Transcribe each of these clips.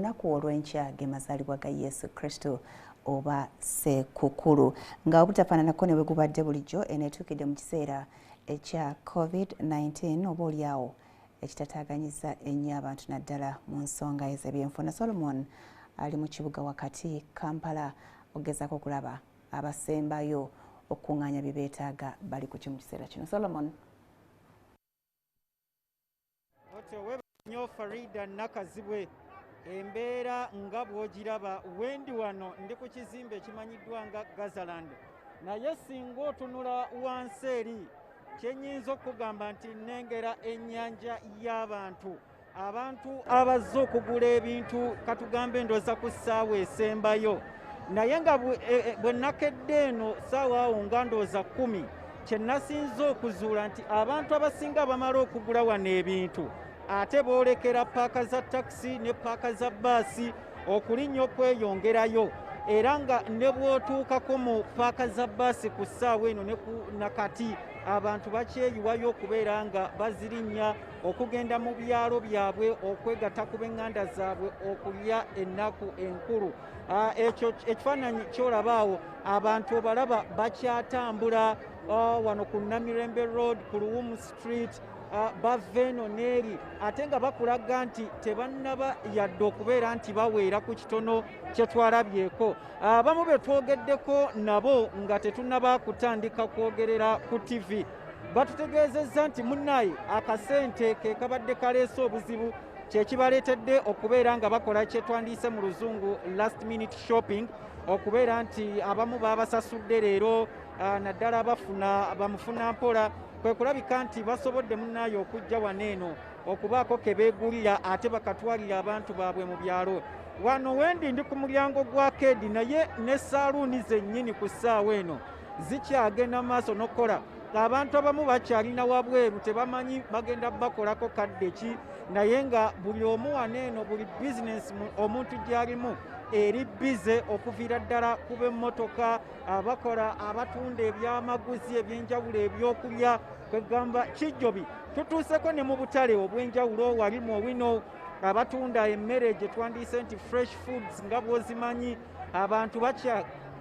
Olunaku olw'enkya gemazaalibwa ga Yesu Kristo oba Ssekukkulu nga obutafaananako ne bwe gubadde bulijjo etuukidde mu kiseera ekya COVID-19 oba olyawo ekitataaganyiza ennyo abantu naddala mu nsonga ez'ebyenfuna. Solomon ali mu kibuga wakati Kampala ogezaako okulaba abasembayo okuŋŋaanya bye beetaaga bali ku ki mu kiseera kino. Solomon. Embeera nga bw'ogiraba wendi wano ndi ku kizimbe ekimanyiddwa nga Gazaland, naye singa otunula wansi eri kyenyinza okugamba nti nnengera ennyanja y'abantu, abantu abazze okugula ebintu katugambe ndoza ku ssaawa esembayo, naye nga bwe nakedde eno ssaawa awo nga ndooza 10 kye nasinze okuzuula nti abantu abasinga bamala okugula wano ebintu ate boolekera paaka za takisi ne paaka za baasi okulinnya okweyongerayo, era nga ne bw'otuukako mu paaka za baasi ku ssaawa eno ne ku nakati abantu bakyeyiwayo okubeera nga bazirinnya okugenda mu byalo byabwe okwegatta ku b'eŋŋanda zaabwe okulya ennaku enkulu. Ekyo ekifaananyi ky'olaba awo abantu obalaba bakyatambula wano ku Namirembe Road ku Luwumu Street bava eno n'eri ate nga bakulaga nti tebannaba yadde okubeera nti baweera ku kitono kye twalabyeko. Abamu be twogeddeko nabo nga tetunnaba kutandika kwogerera ku TV batutegeezezza nti munnaye akasente ke kabadde kaleese obuzibu kye kibaleetedde okubeera nga bakola kye twandiise mu luzungu last minute shopping, okubeera nti abamu babasasudde leero naddala bamufuna mpola kwe kulabika nti basobodde munnaaye okujja wano eno okubaako ke beegulira ate bakatwalira abantu baabwe mu byalo. Wano wendi ndi ku mulyango gwa Keedi, naye ne saaluuni zennyini ku ssaawa eno zikyagenda mu maaso n'okkola. Abantu abamu bakyalina wabweru tebamanyi bagenda bakolako kadde ki, naye nga buli omu wano eno buli bizinesi omuntu gy'alimu eri bize okuviira ddala ku b'emmotoka abakola abatunda ebyamaguzi ebyenjawulo ebyokulya kwegamba kijjobi. Tutuuseko ne mu butale obw'enjawulo walimu owino abatunda emmere gye twandiise nti fresh foods nga bw'ozimanyi, abantu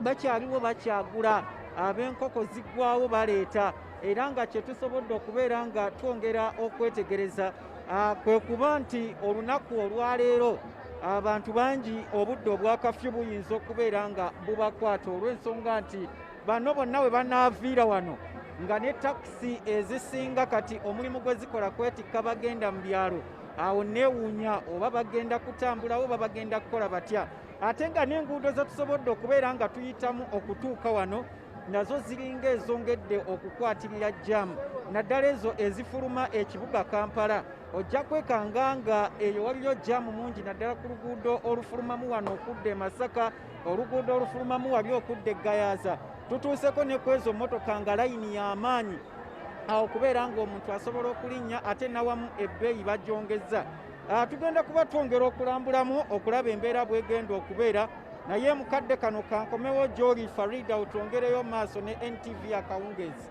bakyaliwo bakyagula, ab'enkoko ziggwawo baleeta, era nga kye tusobodde okubeera nga twongera okwetegereza kwe kuba nti olunaku olwaleero abantu bangi obudde obwakafyu buyinza okubeera nga bubakwata olw'ensonga nti bano bonna we banaaviira wano nga ne takisi ezisinga kati omulimu gwe zikola kwetikka bagenda mu byalo, awo neewuunya oba bagenda kutambula oba bagenda kukola batya. Ate nga n'enguudo ze tusobodde okubeera nga tuyitamu okutuuka wano nazo ziringa ezongedde okukwatirira jjaamu, naddala ezo ezifuluma ekibuga Kampala. Ojja kwekanga nga eyo waliyo jjaamu mungi naddala ku luguudo olufulumamu wano okudda e Masaka, oluguudo olufulumamu wali okudda e Gayaaza. Tutuuseko ne ku ezo mmotoka nga layini y'amaanyi, awo okubeera ng'omuntu asobola okulinnya ate nawamu ebbeeyi bagyongezza. Tugenda kuba twongera okulambulamu okulaba embeera bw'egenda okubeera, naye mukadde kano kankomewo gy'oli Farida otwongereyo maaso ne NTV Akawungeezi.